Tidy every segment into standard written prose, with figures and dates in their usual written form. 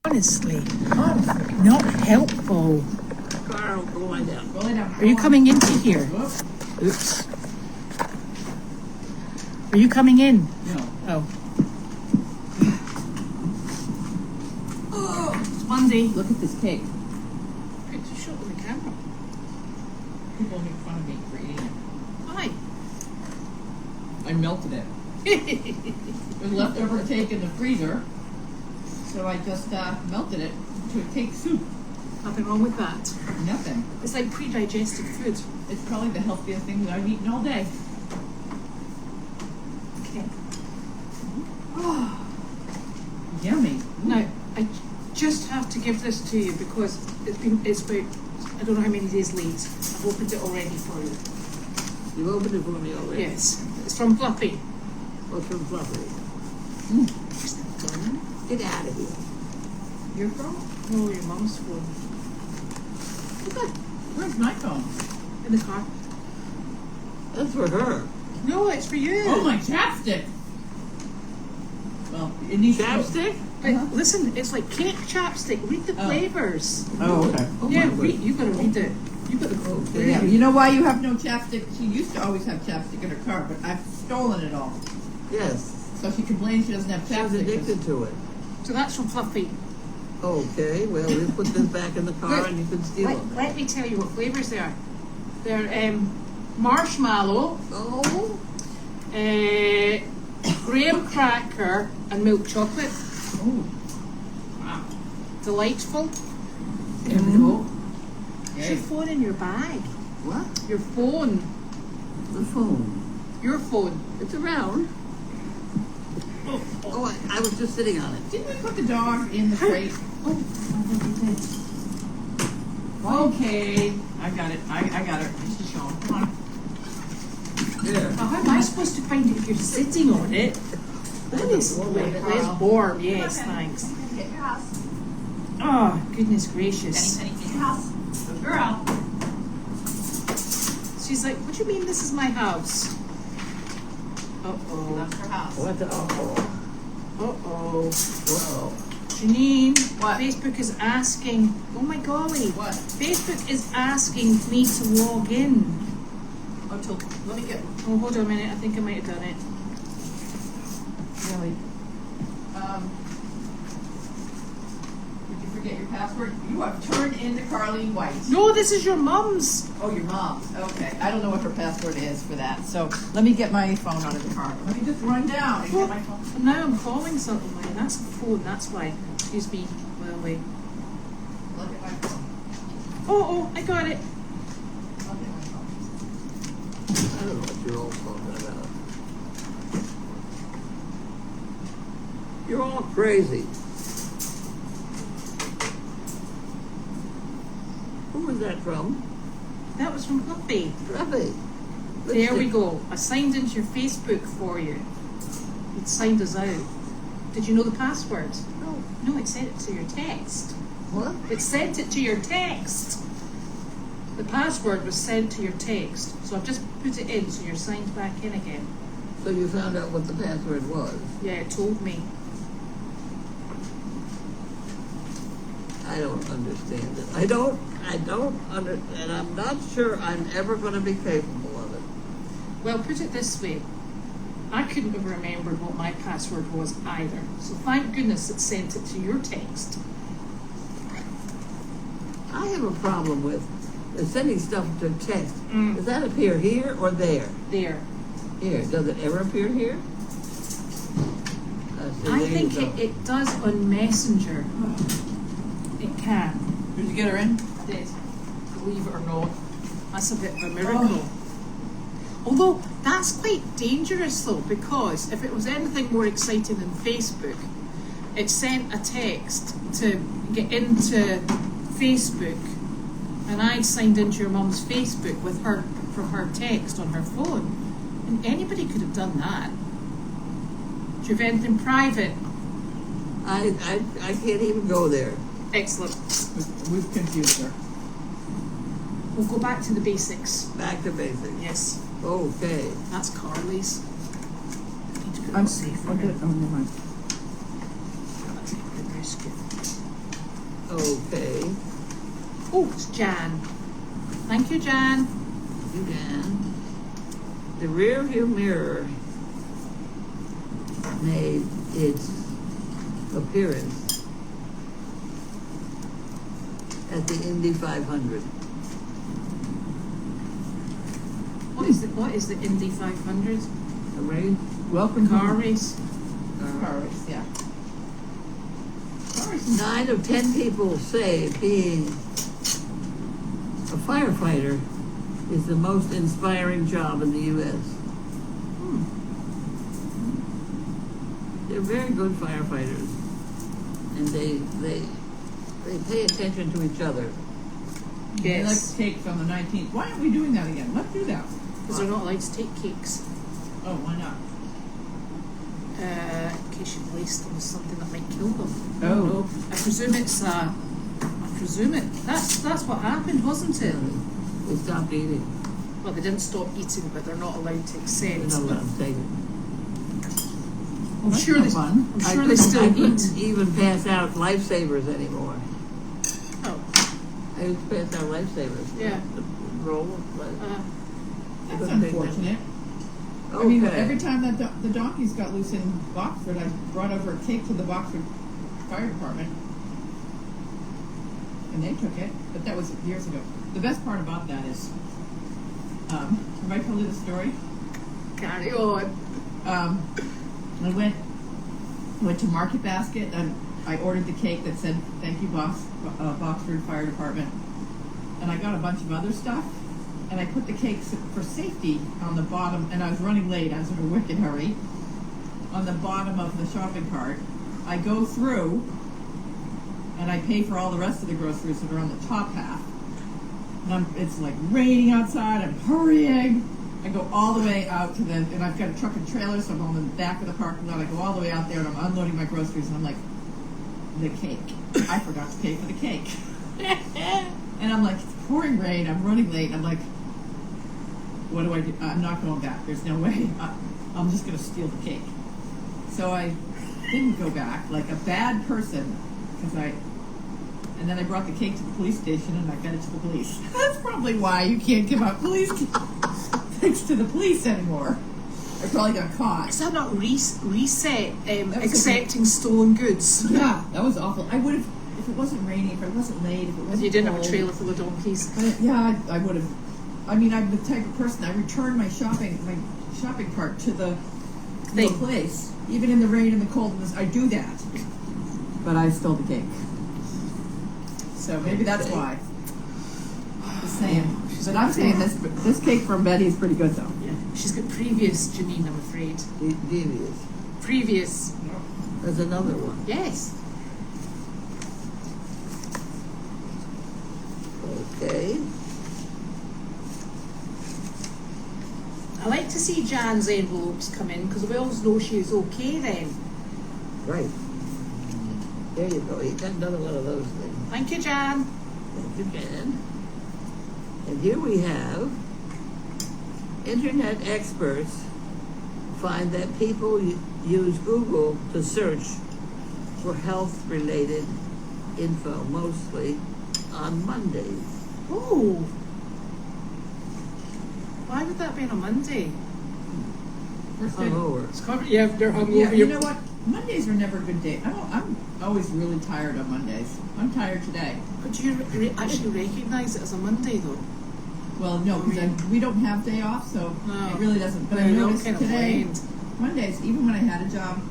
Honestly, not helpful. Carl, go lie down. Go lay down. Are you coming into here? Oops. Are you coming in? No. Oh. Oh, it's Monday. Look at this cake. Great to show it on the camera. People make fun of me for eating it. Why? I melted it. There's leftover cake in the freezer, so I just melted it into a cake soup. Nothing wrong with that. Nothing. It's like pre-digested food. It's probably the healthiest thing that I've eaten all day. Okay. Oh, yummy. Now, I just have to give this to you because it's about, I don't know how many days late. I've opened it already for you. You opened it for me already. Yes. It's from Fluffy. What's from Fluffy? Is that done? Get out of here. Your phone? No, your mum's phone. Where's my phone? In the car. That's for her. No, it's for you. Oh, my chapstick. Well, it needs Chapstick? But listen, it's like cake chapstick. Read the flavors. Oh, okay. Oh, Yeah, my you gotta read it. You gotta go. Okay. Yeah, you know why you have no chapstick? She used to always have chapstick in her car, but I've stolen it all. Yes. So she complains she doesn't have She's chapstick. addicted to it. So that's from Fluffy. Okay, well, we'll put this back in the car and you can steal it. Let me tell you what flavors they are. They're marshmallow, Oh, graham cracker, and milk chocolate. Oh, wow. Delightful. There we go. Is your phone in your bag? what? Your phone. The phone. Your phone. It's around. Oh, I was just sitting on it. Didn't we put the dog in the crate? Oh, I think Okay, I got it. I got it. This is Sean. Come on. There. How am I supposed to find it if you're sitting on it? That is it's warm. Yes, thanks. Get your house. Oh, goodness gracious. Penny, get your house. Good girl. She's like, what do you mean this is my house? She Uh-oh. left her house. What the, oh, Uh-oh. whoa. Janine, What? Facebook is asking, oh my golly. What? Facebook is asking me to log in. Oh, let me get. Oh, hold on a minute. I think I might have done it. Really? Did you forget your password? You have turned into Carlene White. No, this is your mum's. Oh, your mom's. Okay. I don't know what her password is for that. So let me get my phone out of the car. Let me just run down and get my phone. And now I'm calling something. Like, that's a phone. That's why. Excuse me. Well, wait. Look at my phone. Oh, I got it. Look at my phone. I don't know what you're all talking about. You're all crazy. Who was that from? That was from Fluffy. Fluffy. There we go. I signed into your Facebook for you. It signed us out. Did you know the password? No. No, it sent it to your text. What? It sent it to your text. The password was sent to your text. So I've just put it in so you're signed back in again. So you found out what the password was? Yeah, it told me. I don't understand it. I don't understand. I'm not sure I'm ever going to be capable of it. Well, put it this way. I couldn't have remembered what my password was either. So thank goodness it sent it to your text. I have a problem with sending stuff to text. Mm. Does that appear here or there? There. Here. Does it ever appear here? I think it does on Messenger. It can. Did you get her in? Did. Believe it or not. That's a bit of a miracle. Although, that's quite dangerous though, because if it was anything more exciting than Facebook, it sent a text to get into Facebook, and I signed into your mum's Facebook with her from her text on her phone. And anybody could have done that. Do you have anything private? I can't even go there. Excellent. We've confused her. We'll go back to the basics. Back to basics. Yes, Okay. that's Carly's. I need to put I'm it safe for okay. her. Oh, never mind. That's a good rescue. Okay. Oh, it's Jan. Thank you, Jan. You can. The rear view mirror made its appearance at the Indy 500. What is the Indy 500? A race? Welcome Car race. Car race, yeah. 9 of 10 people say being a firefighter is the most inspiring job in the U.S. They're very good firefighters, and they pay attention to each other. They like Yes. to take from the 19th. Why aren't we doing that again? Let's do that. Because they're not allowed to take cakes. Oh, why not? In case you placed them with something that might kill them. Oh. No, I presume it's I presume it. That's what happened, wasn't it? They stopped eating. Well, they didn't stop eating, but they're not allowed to They're accept. not allowed to take it. I'm That's sure no they. fun. I'm sure I they still couldn't eat. even pass out lifesavers anymore. Oh, I used to pass out lifesavers. Yeah. The roll. That's Couldn't take unfortunate. Okay. I mean, every time that the donkeys got loose in Boxford, I brought over a cake to the Boxford Fire Department. And they took it, but that was years ago. The best part about that is, have I told you the story? carry on. I went to Market Basket and I ordered the cake that said, "Thank you, Boxford Fire Department." And I got a bunch of other stuff. And I put the cakes for safety on the bottom, and I was running late. I was in a wicked hurry. On the bottom of the shopping cart, I go through, and I pay for all the rest of the groceries that are on the top half. And it's like raining outside. I'm hurrying. I go all the way out to and I've got a truck and trailer, so I'm on the back of the parking lot. I go all the way out there, and I'm unloading my groceries, and I'm like, the cake. I forgot to pay for the cake. And I'm like, it's pouring rain. I'm running late. I'm like, what do I do? I'm not going back. There's no way. I'm just going to steal the cake. So I didn't go back like a bad person, and then I brought the cake to the police station and I fed it to the police. That's probably why you can't give out police cakes to the police anymore. I probably got caught. Is that not reset accepting stolen goods? Yeah, that was awful. I would have, if it wasn't raining, if it wasn't late, if it wasn't You didn't have cold, a trailer full of donkeys. I would have. I mean, I'm the type of person, I return my shopping cart to the place, even in the rain and the cold. I do that, but I stole the cake. So maybe that's why. Just saying. But I'm saying this cake from Betty is pretty good, though. Yeah, she's got previous Janine, I'm afraid. Devious. Previous. There's another one. Yes. Okay. I like to see Jan's envelopes come in because we always know she's okay then. Right. There you go. He's got another one of those things. Thank you, Jan. Thank you, Jan. And here we have internet experts find that people use Google to search for health-related info, mostly on Mondays. Oh. Why would that be on a Monday? They're hungover. It's covered. Yeah, they're hungover. Yeah, you know what? Mondays are never a good day. I'm always really tired on Mondays. I'm tired today. But do you actually recognise it as a Monday though? Well, no, because we don't have day off, so No. it really doesn't. But I They don't noticed kind of today, blend. Mondays, even when I had a job,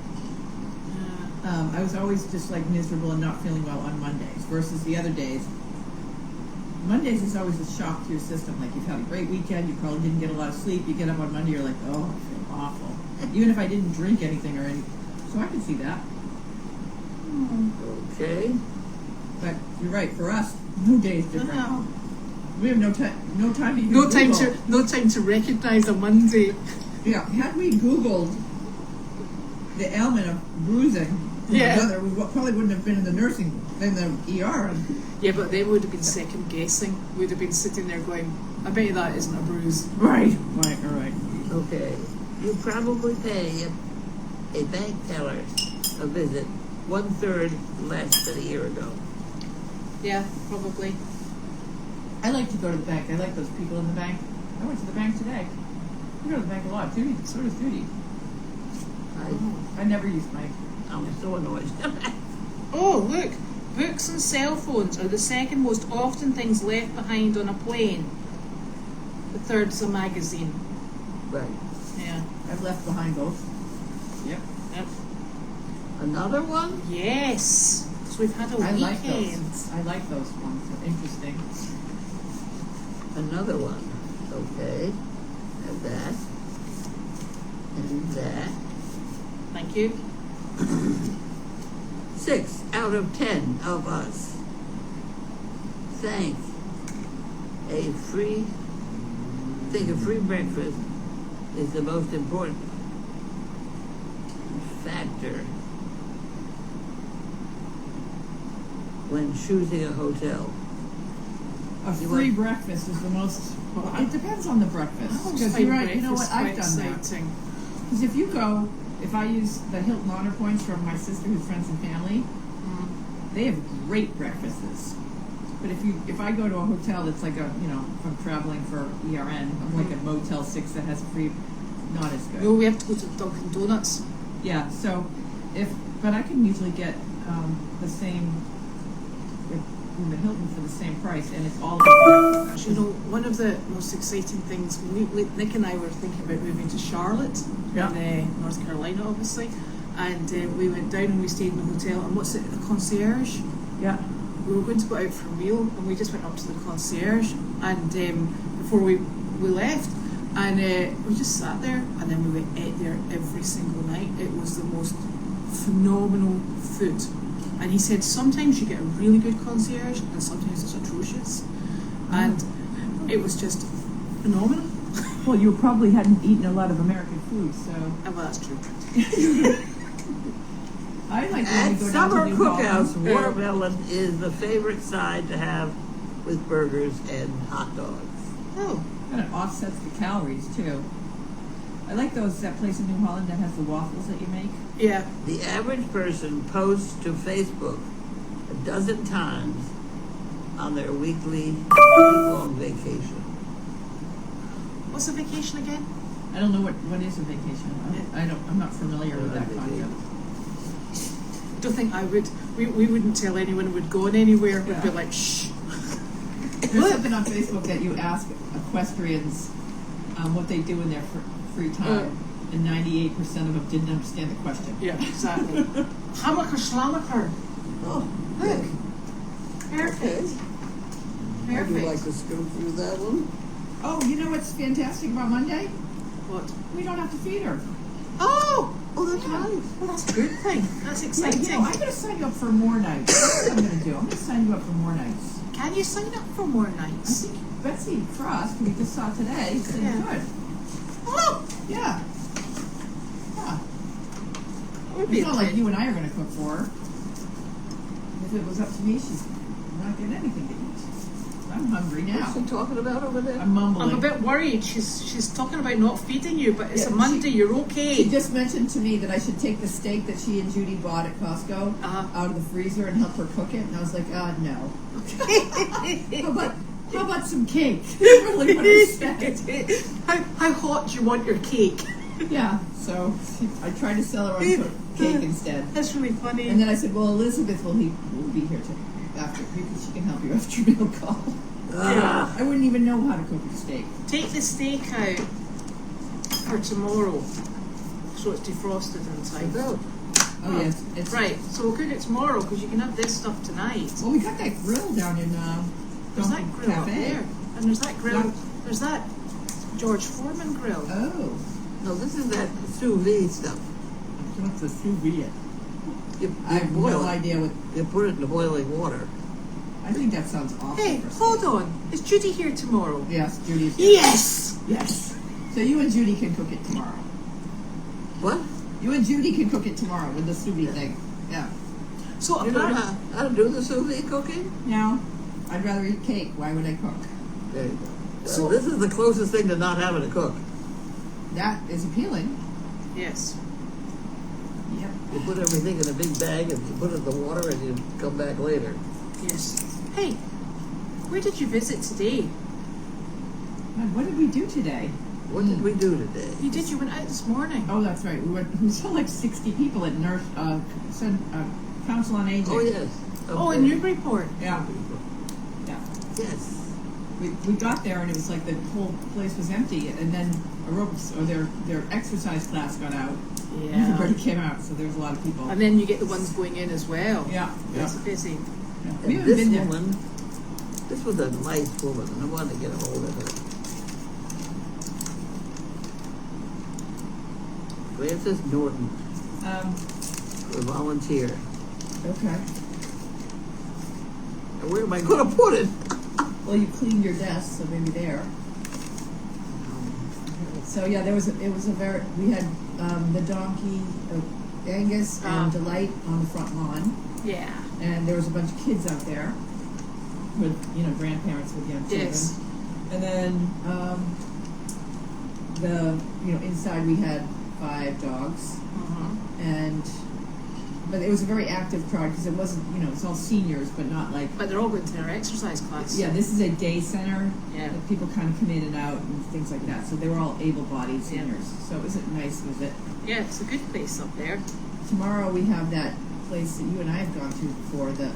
Yeah. I was always just like miserable and not feeling well on Mondays versus the other days. Mondays is always a shock to your system. Like you've had a great weekend, you probably didn't get a lot of sleep. You get up on Monday, you're like, oh, I feel awful. Even if I didn't drink anything or anything. So I can see that. Okay. But you're right. For us, no day is different. No. We have no time. No time to even No time to recognise a Monday. Yeah. Had we Googled the ailment of bruising, Yeah. brother, we probably wouldn't have been in the ER. Yeah, but they would have been second guessing. We'd have been sitting there going, I bet you that isn't a bruise. Right. Right. All right. Okay. You probably pay a bank teller a visit 1/3 less than a year ago. Yeah, probably. I like to go to the bank. I like those people in the bank. I went to the bank today. I go to the bank a lot. Judy, so does Judy. I never use my. I'm so annoyed. Oh, look. Books and cell phones are the second most often things left behind on a plane. The third's a magazine. Right. Yeah. I've left behind both. Yep. Yep. Another one? Yes. So we've had a I weekend. like those. I like those ones. They're interesting. Another one. Okay. And that. And that. Thank you. 6 out of 10 of us think a free breakfast is the most important factor when choosing a hotel. A You free want- breakfast is the most. Well, it depends on the breakfast. I always Because find you're right. You know what? breakfast I've quite done that. exciting. Because if you go, if I use the Hilton Honor Points from my sister who's friends and family, they have great breakfasts. But if I go to a hotel that's like a, you know, if I'm traveling for ERN, I'm like a Motel 6 that has free, not as good. No, we have to go to Dunkin' Donuts. Yeah, so but I can usually get the same in the Hilton for the same price, and it's all about breakfast. You know, one of the most exciting things, Nick and I were thinking about moving to Charlotte, Yeah. in North Carolina, obviously, and we went down and we stayed in the hotel, and what's it, the concierge? Yeah. We were going to go out for a meal, and we just went up to the concierge, and before we left, and we just sat there, and then we ate there every single night. It was the most phenomenal food. And he said sometimes you get a really good concierge and sometimes it's atrocious. And it was just phenomenal. Well, you probably hadn't eaten a lot of American food, so. Oh, well, that's true. I like when At we go down summer to New cookouts, Holland. watermelon is the favorite side to have with burgers and hot dogs. Oh, And it offsets the calories, too. I like that place in New Holland that has the waffles that you make. yeah. The average person posts to Facebook a dozen times on their week-long vacation. What's a vacation again? I don't know what is a vacation. I'm not familiar with that concept. I don't think I would. We wouldn't tell anyone we'd gone anywhere. We'd be Yeah. like, shh. There's something on Facebook that you ask equestrians what they do in their free time, and 98% of them didn't understand the question. Yeah, exactly. Hammaker Slamaker. Oh, Look. okay. Perfect. Would you like Perfect. to scoot through that one? Oh, you know what's fantastic about Monday? What? We don't have to feed her. Oh! Oh, that's Yeah. right. Well, that's a good thing. That's Yeah, exciting. you know, I'm going to sign you up for more nights. That's what I'm going to do. I'm going to sign you up for more nights. Can you sign up for more I nights? think Betsy Frost, who we just saw today, said Yeah. good. Oh! Yeah. Yeah. That would be It's not like good. you and I are going to cook for her. If it was up to me, she's not getting anything to eat. I'm hungry What's now. she talking about over there? I'm mumbling. I'm a bit worried. She's talking about not feeding you, but it's Yeah, a Monday. You're She okay. just mentioned to me that I should take the steak that she and Judy bought at Costco out of the freezer and help her cook it. And I was like, no. How about some cake? Really what I said. how hot do you want your cake? Yeah, so I tried to sell her on cake instead. That's really funny. And then I said, well, Elizabeth will be here after because she can help you after your call. Ah. I wouldn't even know how to cook a steak. Take the steak out for tomorrow, so it's defrosted inside. Go. Oh, yes. It's, Right, so we'll cook it tomorrow because you can have this stuff tonight. Well, we got that grill down in There's that Dunkin' grill up Cafe. there, and there's that grill. Yeah. There's that George Foreman grill. Oh. No, this is that sous vide stuff. What's a sous vide? I have boil no it. idea what. You put it in the boiling water. I think that sounds awful. Hey, for hold steak. on. Is Judy here tomorrow? Yes, Judy's here. Yes. Yes. So you and Judy can cook it tomorrow. What? You and Judy can cook it tomorrow with the sous vide thing. Yeah. So You know apparently, how to do the sous vide cooking? No, I'd rather eat cake. Why would I cook? There you go. So- So this is the closest thing to not having to cook. That is appealing. yes. Yep. You put everything in a big bag and you put it in the water and you come back later. Yes. Hey, where did you visit today? God, what did we do today? What did we do today? You went out this morning. Oh, that's right. We saw like 60 people at Council on Aging. Oh, yes. Oh, in Newburyport. Yeah. Yeah. Yes. We got there and it was like the whole place was empty, and then aerobics or their exercise class got out. Yeah. Everybody came out, so there was a lot of people. And then you get the ones going in as well. Yeah. It's busy. Yeah. And We haven't this been there. woman, this was a nice woman, and I wanted to get a hold of her. Frances Norton, a volunteer. Okay. And where am I going to put it? Well, you cleaned your desk, so maybe there. So yeah, we had the donkey, Angus and Delight on the front lawn, Yeah. and there was a bunch of kids out there with grandparents with young children. Yes. And then inside we had 5 dogs, but it was a very active crowd because it wasn't it's all seniors, but not like. But they're all going to their exercise class. Yeah, this is a day center. Yeah. That people kind of come in and out and things like that. So they were all able-bodied seniors. So it was a nice visit. Yeah, it's a good place up there. Tomorrow we have that place that you and I have gone to before, that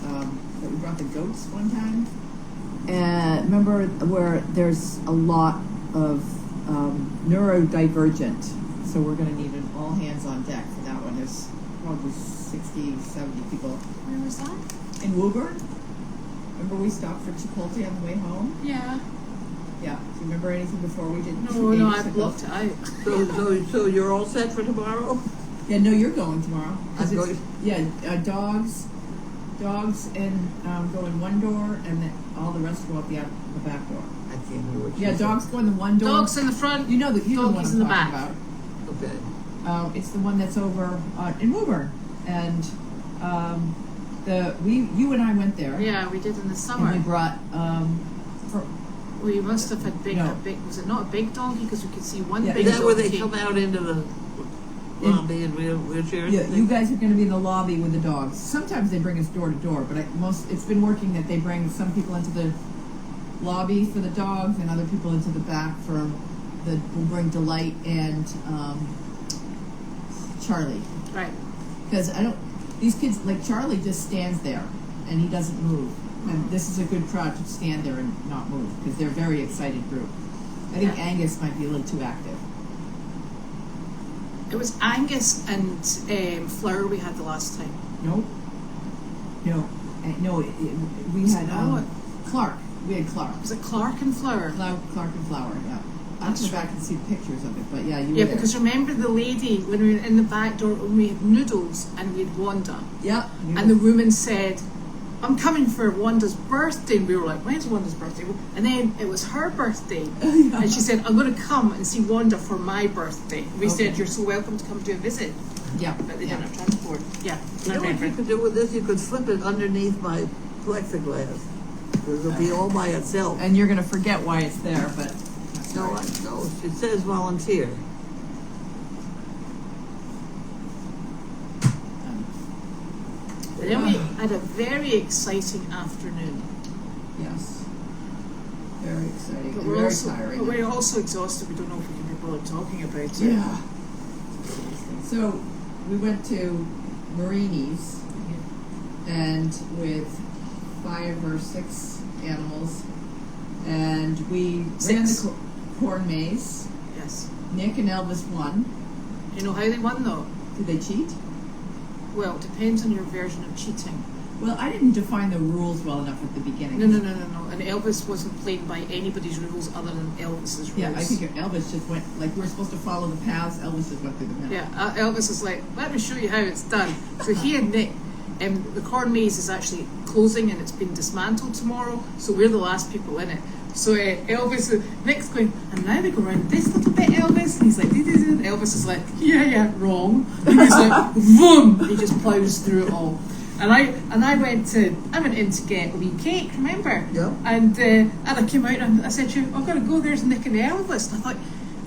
we brought the goats one time. Remember where there's a lot of neurodivergent. So we're going to need an all hands on deck for that one. There's probably 60, 70 people. Where was that? In Woburn. Remember we stopped for Chipotle on the way home? Yeah. Yeah. Do you remember anything before we did? No, I blocked it out. So you're all set for tomorrow? Yeah, no, you're going tomorrow. I'm going. Yeah, dogs and go in one door, and then all the rest go out the back door. I can't hear what you Yeah, said. dogs go in the one door. Dogs in the front. You know the one donkeys I'm in the talking back. about. Okay. It's the one that's over in Woburn, and you and I went there. Yeah, we did in the summer. And we brought We must have had No. was it not a big donkey? Because we could see one Yeah, big Is that where donkey. they come out into the lobby in wheelchairs? Yeah, you guys are going to be in the lobby with the dogs. Sometimes they bring us door to door, but it's been working that they bring some people into the lobby for the dogs and other people into the back we'll bring Delight and Charlie. Right. Because these kids, like Charlie just stands there and he doesn't move. And this is a good crowd to stand there and not move because they're a very excited group. I think Yeah. Angus might be a little too active. It was Angus and Flower we had the last time. No. We had No. Clark. We had Clark. Was it Clark and Flower? Clark and Flower, yeah. I'll That's go back and see pictures of it, but yeah, you were Yeah, there. because remember the lady when we were in the back door when we had noodles and we had Wanda, Yeah. and the woman said, "I'm coming for Wanda's birthday," and we were like, "When's Wanda's birthday?" And then it was her birthday, Yeah. and she said, "I'm going to come and see Wanda for my birthday." We Okay. said, "You're so welcome to come do a visit," Yeah. but they yeah. didn't have transport. Yeah, You I know what remember. you could do with this? You could slip it underneath my plexiglass. It'll be all by itself. And you're going to forget why it's there, but that's No, all right. it says volunteer. But then we had a very exciting afternoon. Yes. Very exciting. But and we're very also tiring. but we're also exhausted. We don't know if we can be bothered talking about it. Yeah. So we went to Marini's and with 5 or 6 animals, and we ran Six. the corn maze. Yes. Nick and Elvis won. You know how they won though? Did they cheat? Well, it depends on your version of cheating. Well, I didn't define the rules well enough at the beginning. No. And Elvis wasn't playing by anybody's rules other than Elvis's rules. Yeah, I think Elvis just went, like we were supposed to follow the paths, Elvis just went through the middle. Yeah, Elvis is like, let me show you how it's done. So he and Nick, the corn maze is actually closing and it's been dismantled tomorrow, so we're the last people in it. So Elvis, Nick's going, and now we go around this little bit, Elvis. And he's like, and Elvis is like, yeah, wrong. And he's like, boom! He just plows through it all. And I went in to get a wee cake, remember? Yeah. And I came out and I said to you, I've got to go, there's Nick and Elvis. And I thought,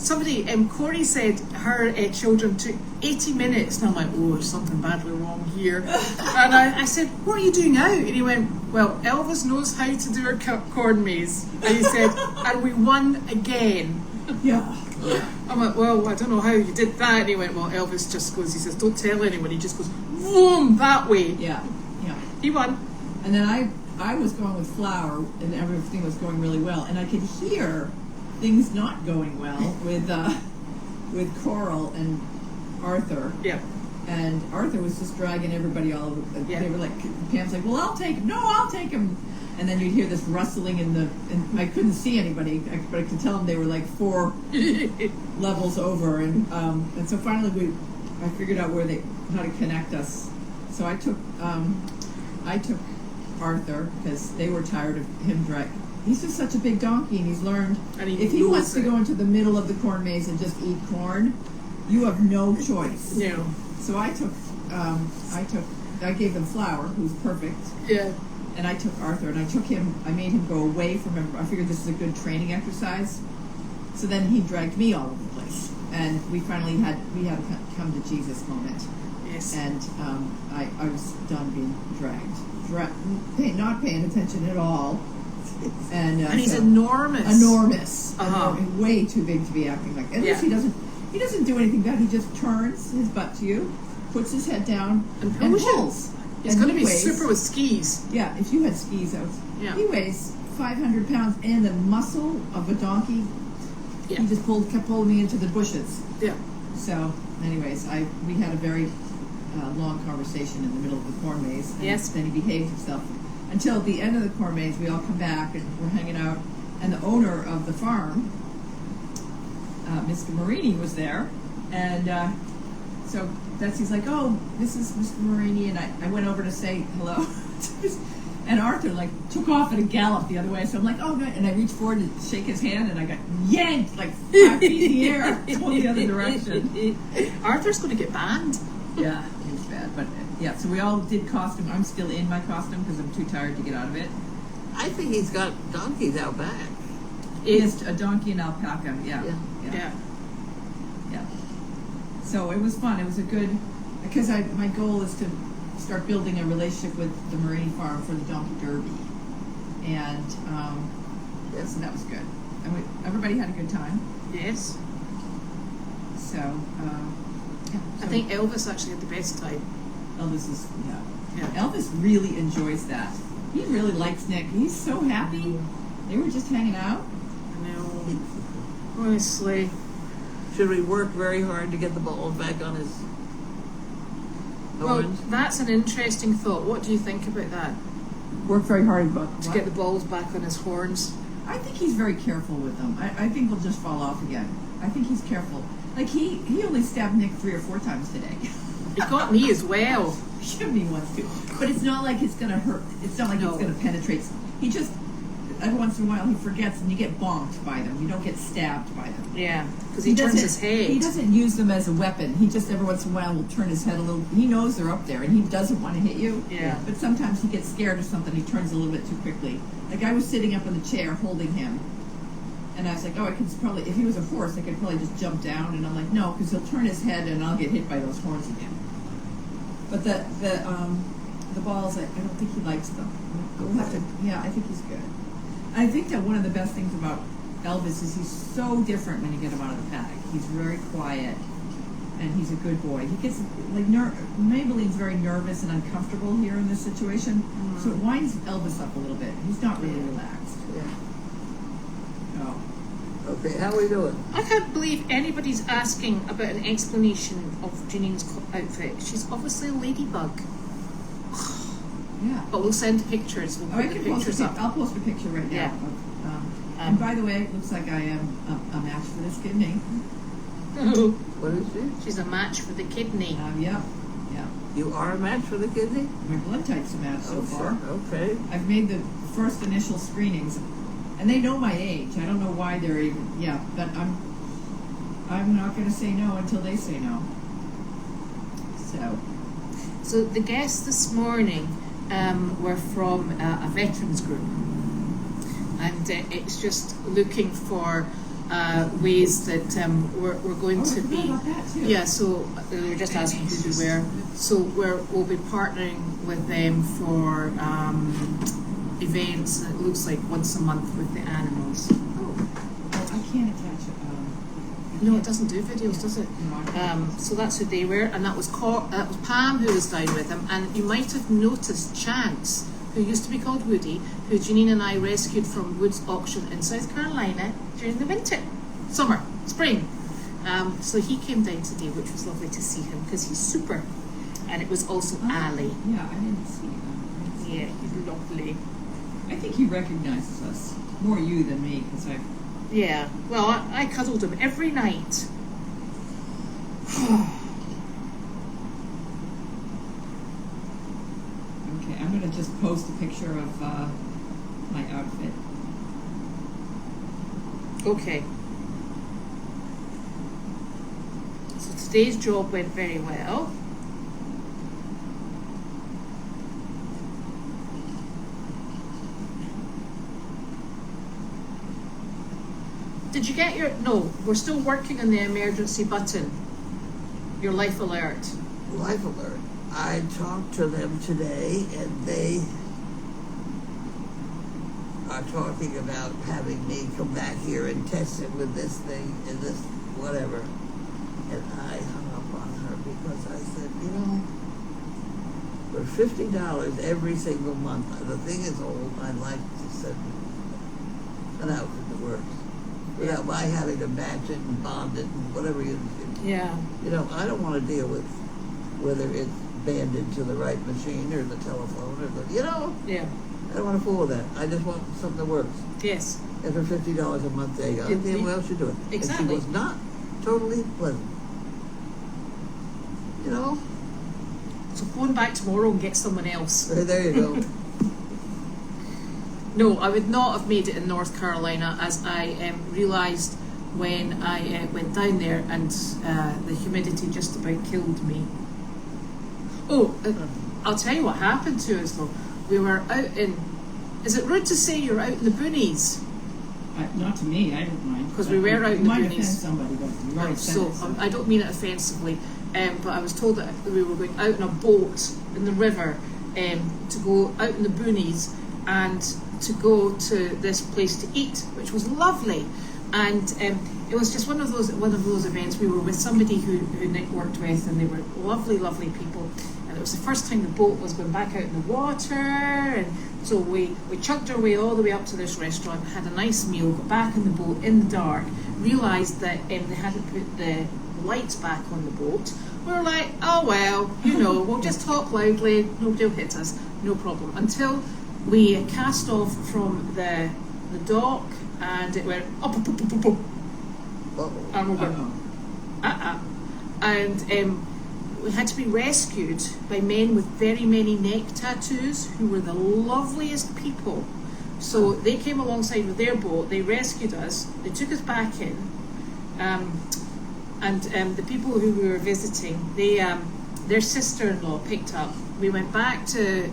somebody, Corey said her children took 80 minutes, and I'm like, oh, there's something badly wrong here. And I said, what are you doing out? And he went, well, Elvis knows how to do a corn maze. And he said, and we won again. Yeah. I'm like, well, I don't know how you did that. And he went, well, Elvis just goes, he says, don't tell anyone. He just goes, boom, that way. Yeah. He won. And then I was going with flour, and everything was going really well, and I could hear things not going well with Coral and Arthur. Yeah. And Arthur was just dragging everybody all over. Yeah. They were like, Pam's like, well, I'll take him. No, I'll take him. And then you'd hear this rustling and I couldn't see anybody, but I could tell them they were like 4 levels over. And so finally I figured out how to connect us. So I took Arthur because they were tired of him dragging. He's just such a big donkey, and he's learned if he wants to go into the middle of the corn maze and just eat corn, you have no choice. Yeah. So I gave them Flour, who's perfect. Yeah. And I took Arthur, and I made him go away from him. I figured this is a good training exercise. So then he dragged me all over the place. And we finally had a come to Jesus moment. Yes. And I was done being dragged. Not paying attention at all. And he's enormous. Enormous. Uh-huh. Way too big to be acting like. At least he doesn't do anything bad. He just turns his butt to you, puts his head down, and pulls. He's going to be super with skis. Yeah, if you had skis, he weighs 500 pounds, and the muscle of a donkey. Yeah. He just kept pulling me into the bushes. Yeah. So, anyways, we had a very long conversation in the middle of the corn maze. And yes. Then he behaved himself until the end of the corn maze. We all come back and we're hanging out, and the owner of the farm, Mr. Marini, was there, and so Betsy's like, "Oh, this is Mr. Marini," and I went over to say hello, and Arthur took off at a gallop the other way. So I'm like, "Oh, good," and I reached forward to shake his hand, and I got yanked 5 feet in the air, totally the other direction. Arthur's going to get banned. Yeah, it was bad, but yeah. So we all did costume. I'm still in my costume because I'm too tired to get out of it. I think he's got donkeys out back. It's a donkey and alpaca. Yeah. So it was fun. It was a good, because my goal is to start building a relationship with the Marini farm for the Donkey Derby, and yes, and that was good. And everybody had a good time. Yes. So, I think Elvis actually had the best time. Elvis is Elvis really enjoys that. He really likes Nick. He's so happy. They were just hanging out. I know. Honestly. Should we work very hard to get the ball back on his horns? Well, that's an interesting thought. What do you think about that? Work very hard to get the balls back on his horns. I think he's very careful with them. I think they'll just fall off again. I think he's careful. He only stabbed Nick 3 or 4 times today. He got me as well. He wants to. But it's not like it's going to hurt. It's not like it's going to penetrate. He just, every once in a while, he forgets and you get bonked by them. You don't get stabbed by them. Yeah, because he turns his head. He doesn't use them as a weapon. He just every once in a while will turn his head a little. He knows they're up there and he doesn't want to hit you. Yeah. But sometimes he gets scared or something. He turns a little bit too quickly. Like I was sitting up in the chair holding him. And I was like, oh, I could probably, if he was a horse, I could probably just jump down. And I'm like, no, because he'll turn his head and I'll get hit by those horns again. But the balls, I don't think he likes them. We'll have to, I think he's good. I think that one of the best things about Elvis is he's so different when you get him out of the paddock. He's very quiet, and he's a good boy. He gets, Maybelline's very nervous and uncomfortable here in this situation, so it winds Elvis up a little bit. He's not really relaxed. Yeah. Oh. Okay, how are we doing? I can't believe anybody's asking about an explanation of Janine's outfit. She's obviously a ladybug. Yeah. But we'll send pictures. We'll put the pictures up. I'll post a picture right now. Yeah. And by the way, it looks like I am a match for this kidney. What is she? She's a match for the kidney. Yeah. You are a match for the kidney? My blood type's a match so far. Okay. I've made the first initial screenings, and they know my age. I don't know why they're even. Yeah, but I'm not going to say no until they say no. So the guests this morning were from a veterans group, and it's just looking for ways that we're going to be. About that too. Yeah, so they were just asking who we were. So we'll be partnering with them for events. It looks like once a month with the animals. Oh, I can't attach it. No, it doesn't do videos, does it? No, I can't. So that's who they were, and that was Pam who was down with him. And you might have noticed Chance, who used to be called Woody, who Janine and I rescued from Wood's auction in South Carolina during the summer, spring. So he came down today, which was lovely to see him because he's super. And it was also Ali. Yeah, I didn't see that. Yeah, he's lovely. I think he recognizes us. More you than me, because I. Yeah, well, I cuddled him every night. Okay, I'm gonna just post a picture of my outfit. Okay. So today's job went very well. Did you get your, no, we're still working on the emergency button. Your life alert. Life alert. I talked to them today, and they are talking about having me come back here and test it with this thing and this whatever. And I hung up on her because I said, for $50 every single month, the thing is old, I'd like to send an outfit that works. Without my having to match it and bond it and whatever you do. Yeah. I don't want to deal with whether it's banded to the right machine or the telephone or the, Yeah. I don't want to fool with that. I just want something that works. Yes. And for $50 a month, there you go. Yeah, Damn well should do it. exactly. And she was not totally pleasant. So phone back tomorrow and get someone else. There you go. No, I would not have made it in North Carolina, as I realised when I went down there, and the humidity just about killed me. Oh, I'll tell you what happened to us though. We were out in, is it rude to say you're out in the boonies? Not to me, I don't mind. Because we were out in the might offend boonies. somebody, but you already said So it, so. I don't mean it offensively, but I was told that we were going out in a boat in the river to go out in the boonies and to go to this place to eat, which was lovely. And it was just one of those events. We were with somebody who Nick worked with, and they were lovely, lovely people. And it was the first time the boat was going back out in the water, and so we chugged our way all the way up to this restaurant, had a nice meal, got back in the boat in the dark, realised that they hadn't put the lights back on the boat. We were like, oh well, we'll just talk loudly, nobody will hit us, no problem. Until we cast off from the dock, and it went up, and we went, and we had to be rescued by men with very many neck tattoos, who were the loveliest people. So they came alongside with their boat, they rescued us, they took us back in, and the people who we were visiting, their sister-in-law picked up. We went back to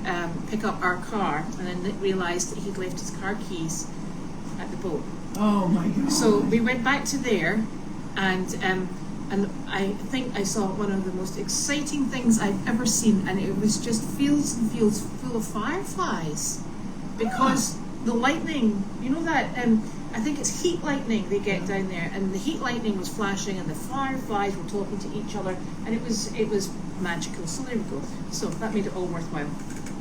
pick up our car, and then Nick realised that he'd left his car keys at the boat. Oh my God. So we went back to there, and I think I saw one of the most exciting things I've ever seen, and it was just fields and fields full of fireflies, because the lightning, that I think it's heat lightning they get down there, and the heat lightning was flashing, and the fireflies were talking to each other, and it was magical. So there we go. So that made it all worthwhile.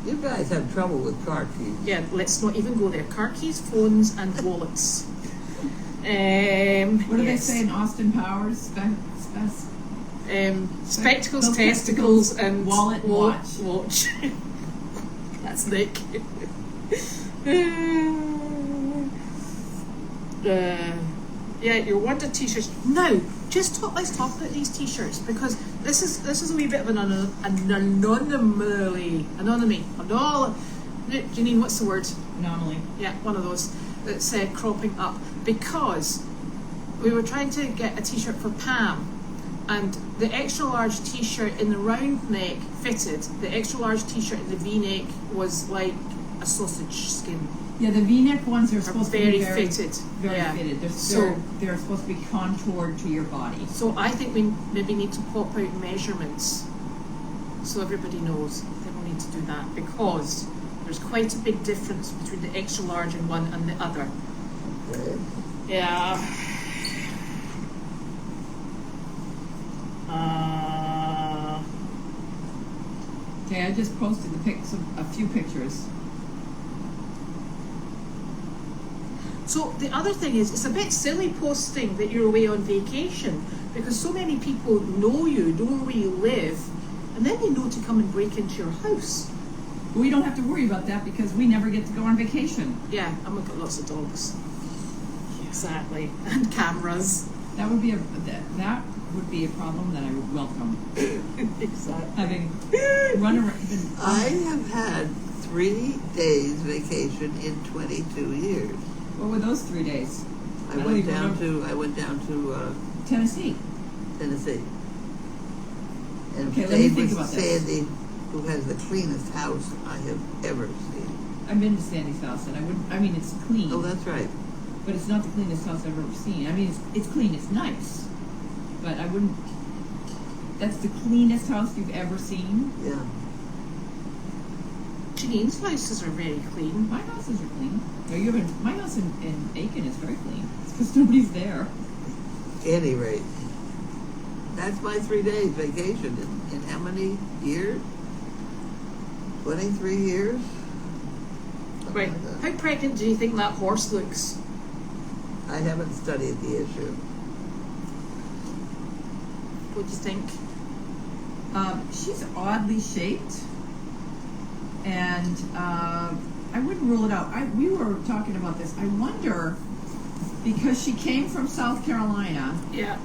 You guys have trouble with car keys. Yeah, let's not even go there. Car keys, phones, and wallets. What do they say in Austin Powers? Spectacles, testicles, and wallet, watch. That's Nick. Yeah, your Wonder t-shirts. Now, let's talk about these t-shirts, because this is a wee bit of an anonymity. Janine, what's the word? Anomaly. Yeah, one of those that's cropping up, because we were trying to get a t-shirt for Pam, and the extra large t-shirt in the round neck fitted. The extra large t-shirt in the V-neck was like a sausage skin. Yeah, the V-neck ones are Are supposed very to be very fitted. Very Yeah. fitted. So- They're supposed to be contoured to your body. So I think we maybe need to pop out measurements so everybody knows that we need to do that, because there's quite a big difference between the extra large in one and the other. Okay. Yeah. Okay, I just posted a few pictures. So the other thing is, it's a bit silly posting that you're away on vacation, because so many people know you, know where you live, and then they know to come and break into your house. We don't have to worry about that because we never get to go on vacation. Yeah, and we've got lots of dogs. Exactly. And cameras. That would be that would be a problem that I would welcome. Exactly. Having run around. I have had 3 days vacation in 22 years. What were those 3 days? I don't went even down remember. to Tennessee. Tennessee, and Okay, let me stayed think with about this. Sandy, who has the cleanest house I have ever seen. I've been to Sandy's house and I mean it's clean. Oh, that's right. But it's not the cleanest house I've ever seen. I mean, it's clean, it's nice. But I wouldn't. That's the cleanest house you've ever seen? Yeah. Janine's houses are very clean. My houses are clean. No, my house in Aiken is very clean. It's because nobody's there. Any rate, that's my 3 days vacation in how many years? 23 years? Something Right. like that. How pregnant do you think that horse looks? I haven't studied the issue. What do you think? She's oddly shaped, and I wouldn't rule it out. We were talking about this. I wonder, because she came from South Carolina, Yeah.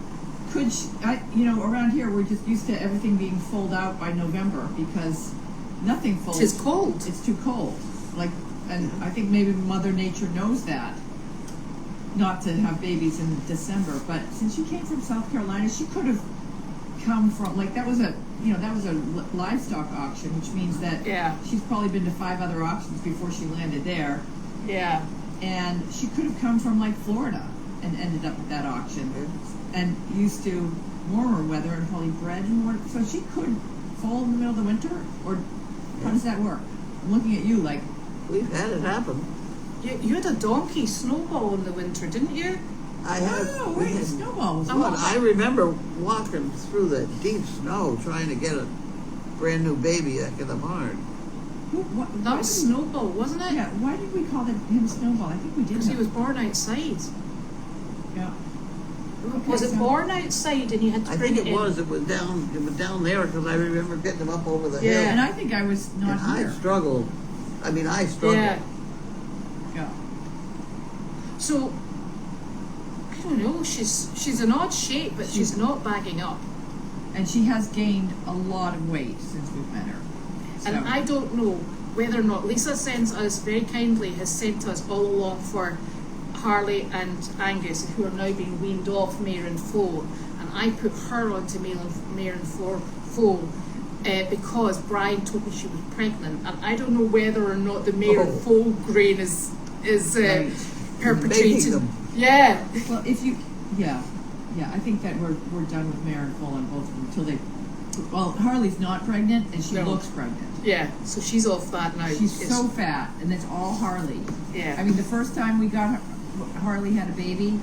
could she, around here we're just used to everything being full out by November because nothing folds. It's cold. It's too cold. And I think maybe Mother Nature knows that, not to have babies in December. But since she came from South Carolina, she could have come from that was a livestock auction, which means that Yeah. she's probably been to 5 other auctions before she landed there. Yeah. And she could have come from Florida and ended up at that auction and used to warmer weather and probably bred in more. So she could fall in the middle of the winter, or how does that work? I'm looking at you like, We've had it happen. You had a donkey Snowball in the winter, didn't you? I have. oh, we wait, had- Snowball was What, I remember walking through the deep snow trying to get a brand new baby back in the barn. That was Snowball, wasn't it? Yeah, why did we call him Snowball? I think we did. Because he was born outside. Yeah. Was Okay, it so- born outside and you had to I bring think it it in? was. It was down there because I remember getting them up over the Yeah. hill. And I think I was not And here. I struggled. I struggled. Yeah. Yeah. So, I don't know, she's an odd shape, but she's not bagging up. And she has gained a lot of weight since we've met her. And So- I don't know whether or not Lisa sends us very kindly, has sent us all along for Harley and Angus, who are now being weaned off Mare and Foal, and I put her onto Mare and Foal because Brian told me she was pregnant, and I don't know whether or not the Mare and Foal grain is Right. perpetrated. Making them. Yeah. Well, yeah, I think that we're done with Mare and Foal on both of them until they. Well, Harley's not pregnant, and she No. looks pregnant. Yeah, so she's off that now. She's It's- so fat, and it's all Harley. Yeah. I mean, the first time we got Harley had a baby,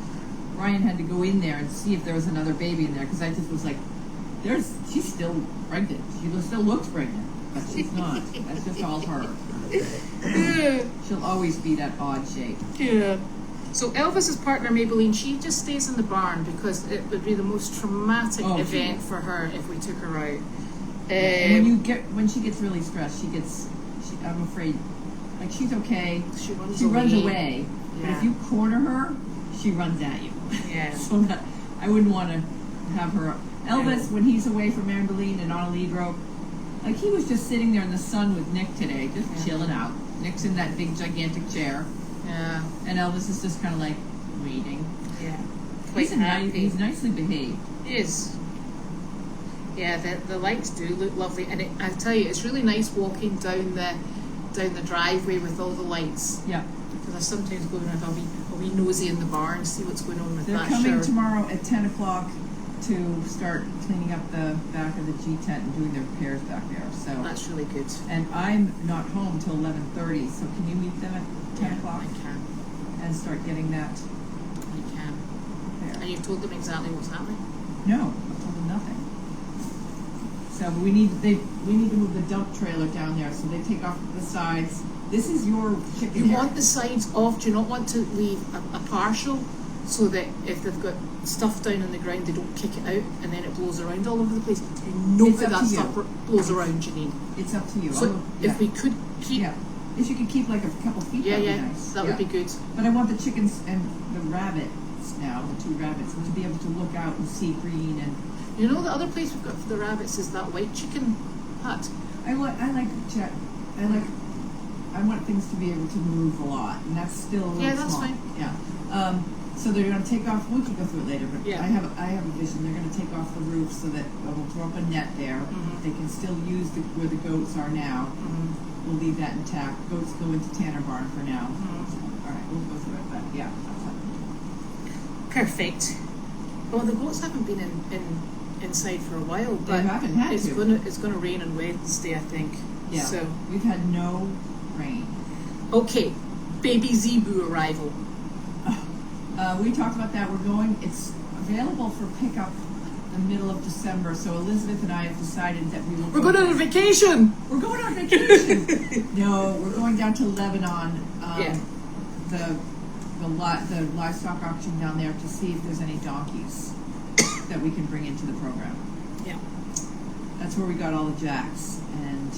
Ryan had to go in there and see if there was another baby in there, because I just was like, she's still pregnant. She still looks pregnant, but she's not. That's just all her. Yeah. She'll always be that odd shape. Yeah. So Elvis's partner Maybelline, she just stays in the barn because it would be the most traumatic Oh, event sure. for her if we took her out. And when she gets really stressed, I'm afraid, she's okay. She runs She runs away. away. But Yeah. if you corner her, she runs at you. Yeah. So that, I wouldn't want to have her. Elvis, when he's away from Maybelline and on a lead rope, he was just sitting there in the sun with Nick today, just chilling out. Nick's in that big gigantic chair, Yeah. and Elvis is just kind of waiting. Yeah. Quite happy. He's nicely behaved. He is. Yeah, the lights do look lovely, and I tell you, it's really nice walking down down the driveway with all the lights. Yeah. Because I sometimes go around a wee nosy in the barn, see what's going on with They're that coming shower. tomorrow at 10 o'clock to start cleaning up the back of the G tent and doing their repairs back there. So, That's really good. and I'm not home till 11:30. So can you meet them at 10 o'clock I can. and start getting that I can. there? And you've told them exactly what's happening? No, I told them nothing. So we need to move the dump trailer down there so they take off the sides. This is your chicken. You area. want the sides off. Do you not want to leave a partial so that if they've got stuff down on the ground, they don't kick it out and then it blows around all over the place? No, It's up that to you. stuff blows around, Janine. It's up to you. So yeah. if we could keep, Yeah. If you could keep like a couple feet, yeah, that'd yeah, be nice. that would be good. But I want the chickens and the rabbits now, the 2 rabbits, to be able to look out and see green and. You know, the other place we've got for the rabbits is that white chicken hut. I want things to be able to move a lot, and that's still a little Yeah, that's small. fine. Yeah. So they're going to take off. We can go through it later, but Yeah. I have a vision. They're going to take off the roof so that we'll throw up a net there. Mhm. They can still use where the goats are now. We'll leave that intact. Goats go into Tanner Barn for now. All right, we'll go through it, but yeah, that's happening. Perfect. Well, the goats haven't been inside for a while, They but haven't had it's to. it's gonna rain on Wednesday, I think. Yeah. So We've had no rain. okay, baby zebu arrival. We talked about that. It's available for pickup the middle of December. So Elizabeth and I have decided that we will. We're going on a vacation. We're going on vacation. No, we're going down to Lebanon. Yeah. The livestock auction down there to see if there's any donkeys that we can bring into the program. Yeah. That's where we got all the jacks and.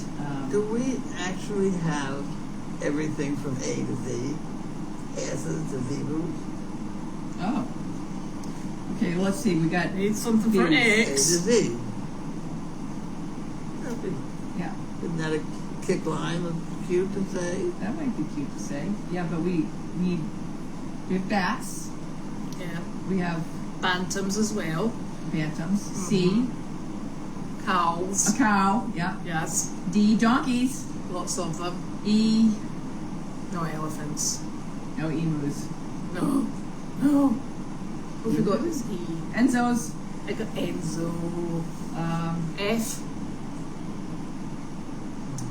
Do we actually have everything from A to Z? Asses to zebras? Oh. Okay, let's see. We got. Need something for Baby. A to eggs. Z. Yeah. Isn't that a kick line of cute to say? That might be cute to say. Yeah, but we have bats. Yeah. We have Bantams as well. bantams. C, Cows. a cow. Yeah. Yes. D, donkeys. Lots of them. E, No elephants. no emus. No. No. What have we got? This E. Enzos. I got Enzo. F.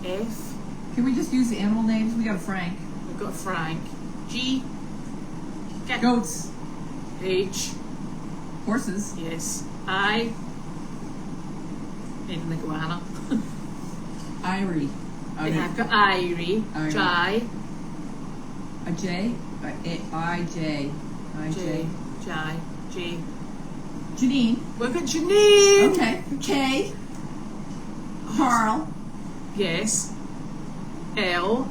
F. Can we just use the animal names? We got a Frank. We've got Frank. G. Cat. Goats. H. Horses. Yes. I. In the iguana. Irie. I've got Irie. Irie. Jai. A J. I, J. I, J. J. Jai. J. Janine. We've got Janine. Okay. K. Carl. Yes. L.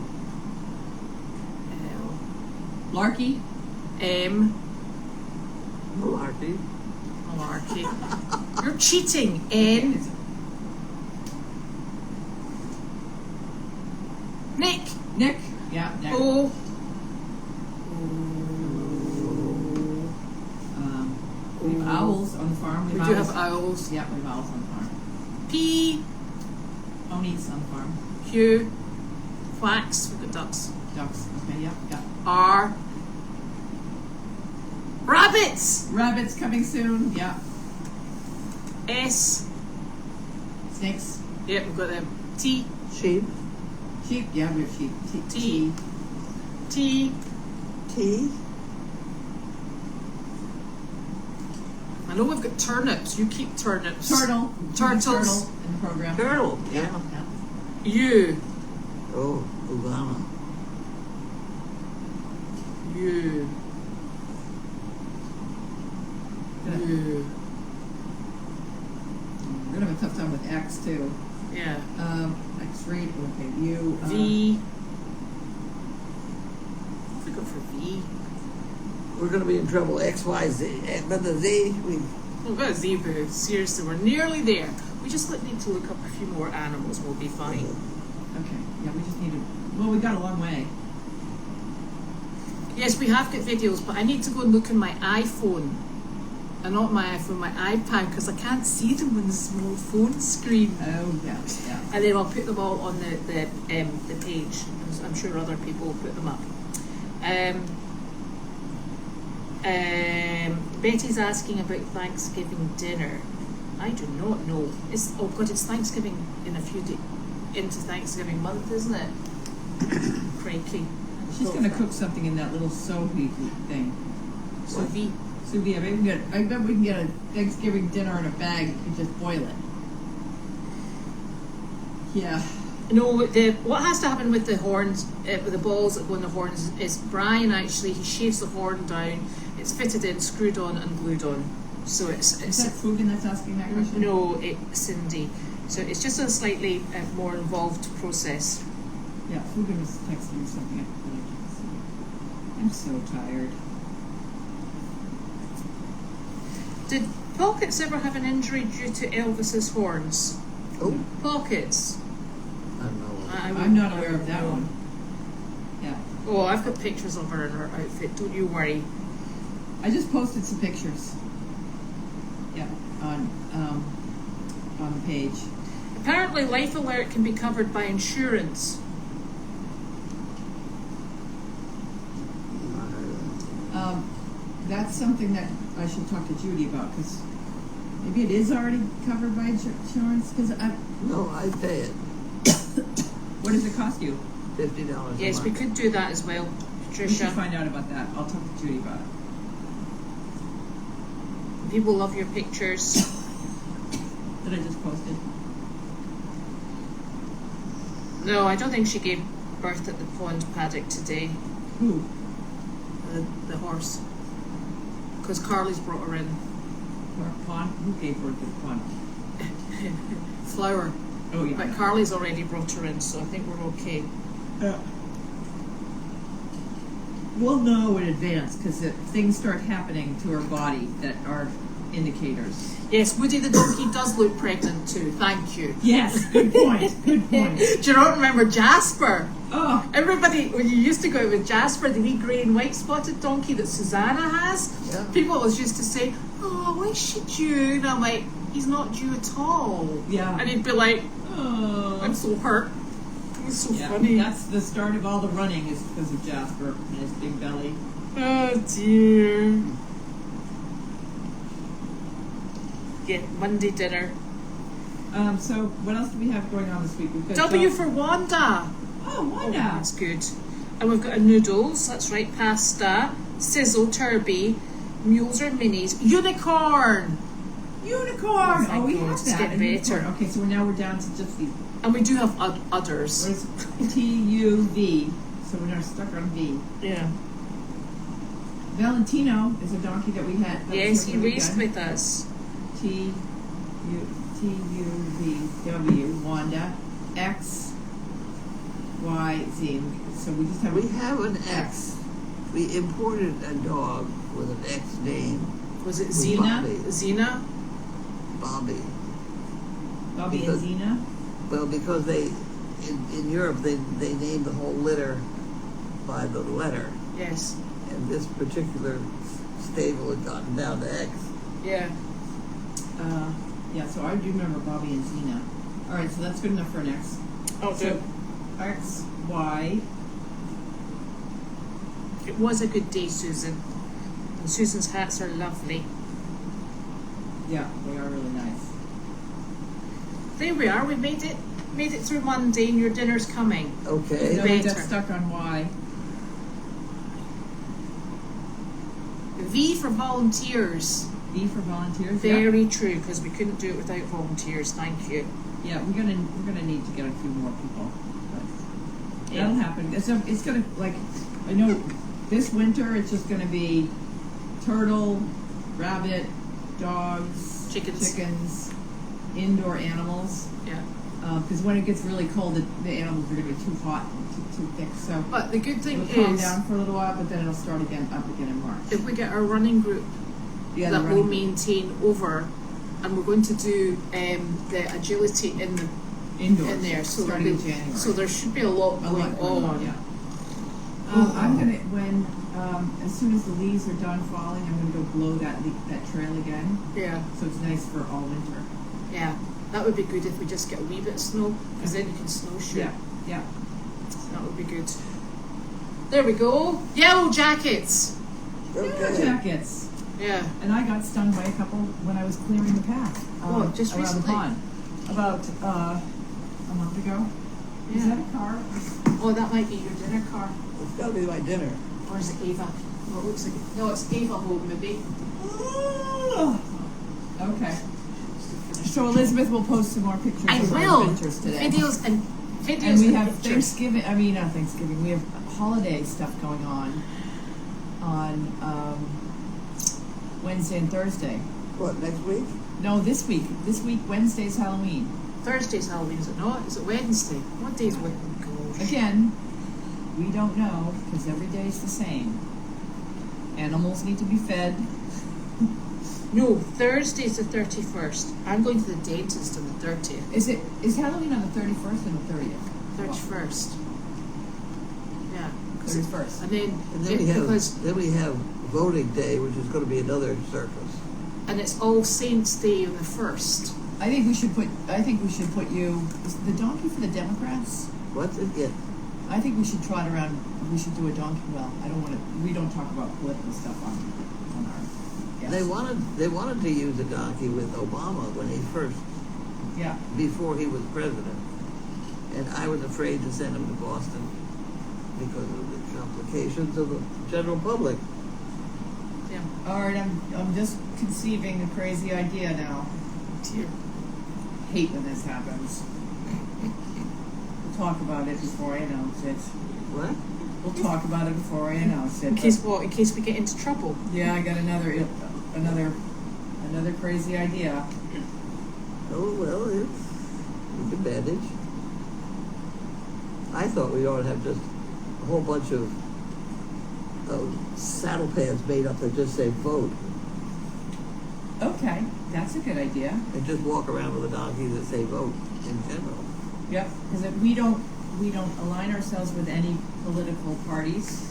L. Larky. M. Malarkey. Malarkey. You're cheating. N. Nick. Nick. Yeah. Nick. O. We have owls on the farm. We do have owls. Yeah, we have owls on the farm. P. Ponies on the farm. Q. Quacks. We've got ducks. Ducks. Okay, yeah. R. Rabbits. Rabbits coming soon. Yeah. S. Snakes. Yep, we've got them. T. Sheep. Sheep. Yeah, we have sheep. T. T. Tea. I know we've got turnips. You keep turnips. Turtle. Turtles. Turtle in the program. Turtle. Yeah. U. Oh, Ugana. U. Good. U. We're gonna have a tough time with X too. Yeah. X-ray. Okay. U. V. What have we got for V? We're going to be in trouble. X, Y, Z. But the Z, We've got a zebra. Seriously, we're nearly there. We just need to look up a few more animals. We'll be fine. Okay. Yeah, we just need to. Well, we got a long way. Yes, we have got videos, but I need to go and look on my iPhone And not my iPhone, my iPad, because I can't see them on the small phone screen. Oh, yeah. And then I'll put them all on the page. I'm sure other people will put them up. Betty's asking about Thanksgiving dinner. I do not know. It's Thanksgiving in a few days into Thanksgiving month, isn't it? Crikey. She's going to cook something in that little sous vide thing. Sous vide. Sous vide. I bet we can get a Thanksgiving dinner in a bag and just boil it. Yeah. No, what has to happen with the horns, with the balls that go in the horns, is Brian actually, he shaves the horn down, it's fitted in, screwed on and glued on. So it's Is that Fugan that's asking that question? No, it's Cindy. So it's just a slightly more involved process. Yeah, Fugan was texting me something I can't see. I'm so tired. Did Pockets ever have an injury due to Elvis's horns? Oh, Pockets. I don't know. I'm not aware of that one. Yeah. Oh, I've got pictures of her in her outfit, don't you worry. I just posted some pictures. Yeah, on the page. Apparently Life Alert can be covered by insurance. That's something that I should talk to Judy about, because maybe it is already covered by insurance. Because No, I pay it. What does it cost you? $50 a Yes, month. we could do that as well, We should Patricia. find out about that. I'll talk to Judy about it. People love your pictures. That I just posted. No, I don't think she gave birth at the pond paddock today. Who? The horse. Because Carly's brought her in. Pond? Who gave birth to the pond? Flower. Oh, yeah. But Carly's already brought her in, so I think we're okay. We'll know in advance, because if things start happening to her body that are indicators. Yes, Woody the donkey does look pregnant too, thank you. Yes, good point. Good point. Do you not remember Jasper? Oh, Everybody, when you used to go out with Jasper, the wee grey and white spotted donkey that Susanna has, Yeah. people always used to say, oh, why is she due? And I'm like, he's not due at all. Yeah. And he'd be like, oh. I'm so hurt. It's so Yeah, funny. that's the start of all the running is because of Jasper and his big belly. Oh dear. Yeah, Monday dinner. So what else do we have going on this week? We've got W for Wanda. Oh, Oh, Wanda. that's good. And we've got a noodles, that's right, pasta, sizzle, turby, mules or minis, unicorn. Unicorn. Oh, Oh, we thank have God, it's that. getting a unicorn. better. Okay, so now we're down to just the And we do have others. what is TUV. So we're now stuck on V. Yeah. Valentino is a donkey that we had. that was Yes, here he for the raced weekend. with us. TUVW Wanda XYZ. So we just have We have an X. We imported a dog with an X name, Was it Xena? Xena? Xena? Bobby. Bobby and because- Xena. Well, because in Europe, they named the whole litter by the letter. Yes. And this particular stable had gotten down to X. Yeah. Yeah, so I do remember Bobby and Xena. All right, so that's good enough for an X. Oh, So X, Y. It was a good day, Susan. And Susan's hats are lovely. Yeah, they are really nice. There we are. We made it through Monday, and your dinner's coming. Okay. No, we got Better. stuck on Y. V for volunteers. V for volunteers. Yeah. Very true, because we couldn't do it without volunteers. Thank you. Yeah, we're gonna need to get a few more people. But Yeah. that'll happen. It's gonna, like, I know this winter it's just gonna be turtle, rabbit, dogs, Chickens. indoor animals. Yeah. Because when it gets really cold, the animals are gonna be too hot, and too thick. So But the good thing it'll calm is, down for a little while, but then it'll start up again in March. if we get our running group Yeah, that the will running- maintain over, and we're going to do the agility in there, indoors so starting there'll in be- January. so there should be a lot A going lot going on. yeah. I'm gonna as soon as the leaves are done falling, I'm gonna go blow that trail again. Yeah, So it's nice for all winter. yeah. That would be good if we just get a wee bit of snow, because then you can snowshoe. Yeah. That would be good. There we go. Yellow jackets. Yellow jackets. Yeah. And I got stung by a couple when I was clearing the path. Just around recently? the pond. About a month ago. Yeah. Is that a car? Oh, that might be your dinner car. It's gotta be my dinner. Or is it Ava? Oh, it looks like it. No, it's Ava home, maybe. Okay. So Elizabeth will post some more pictures I of our will. adventures today. Videos and And we have pictures. Thanksgiving. I mean, not Thanksgiving. We have holiday stuff going on Wednesday and Thursday. What, next week? No, this week. This week, Wednesday's Halloween. Thursday's Halloween, is it not? Is it Wednesday? What day is Wednesday? Again, we don't know because every day is the same. Animals need to be fed. No, Thursday's the 31st. I'm going to the dentist on the 30th. Is Halloween on the 31st and the 30th? 31st. Yeah. 31st. And then, And then we have voting day, which is gonna be another circus. and it's All Saints Day on the 1st. I think we should put you. Is the donkey for the Democrats? What's it get? I think we should trot around. We should do a donkey. Well, I don't want to. We don't talk about political stuff on our. Yes. They wanted to use a donkey with Obama when he first, Yeah. before he was president. And I was afraid to send him to Boston because of the complications of the general public. Yeah. All right. I'm just conceiving a crazy idea now. Dear. Hate when this happens. We'll talk about it before I announce it. What? We'll talk about it before I announce it. In case what? In case we get into trouble. Yeah, I got another crazy idea. Oh, well, it's advantage. I thought we ought to have just a whole bunch of saddle pads made up that just say vote. Okay, that's a good idea. And just walk around with a donkey that say vote in general. Yep, because we don't align ourselves with any political parties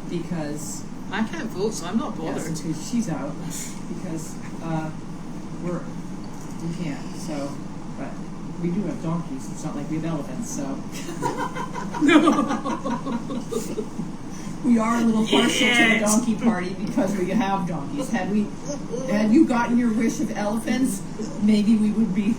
because I can't vote, so I'm not bothered. yes, because she's out because we can't. So, but we do have donkeys. It's not like we have elephants. So we are a little partial to the donkey party because we have donkeys. Had you gotten your wish of elephants, maybe we would be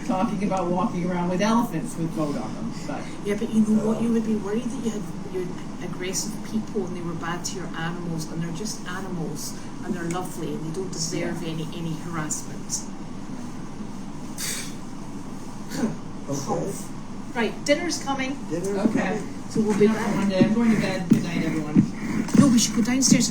talking about walking around with elephants with vote on them. But Yeah, but you know what? You would be worried that you had aggressive people and they were bad to your animals, and they're just animals and they're lovely and they don't deserve any harassment. Okay. Right, dinner's coming, Dinner. okay, so we'll be enough for back. one day. I'm going to bed. Good night, everyone. No, we should go downstairs and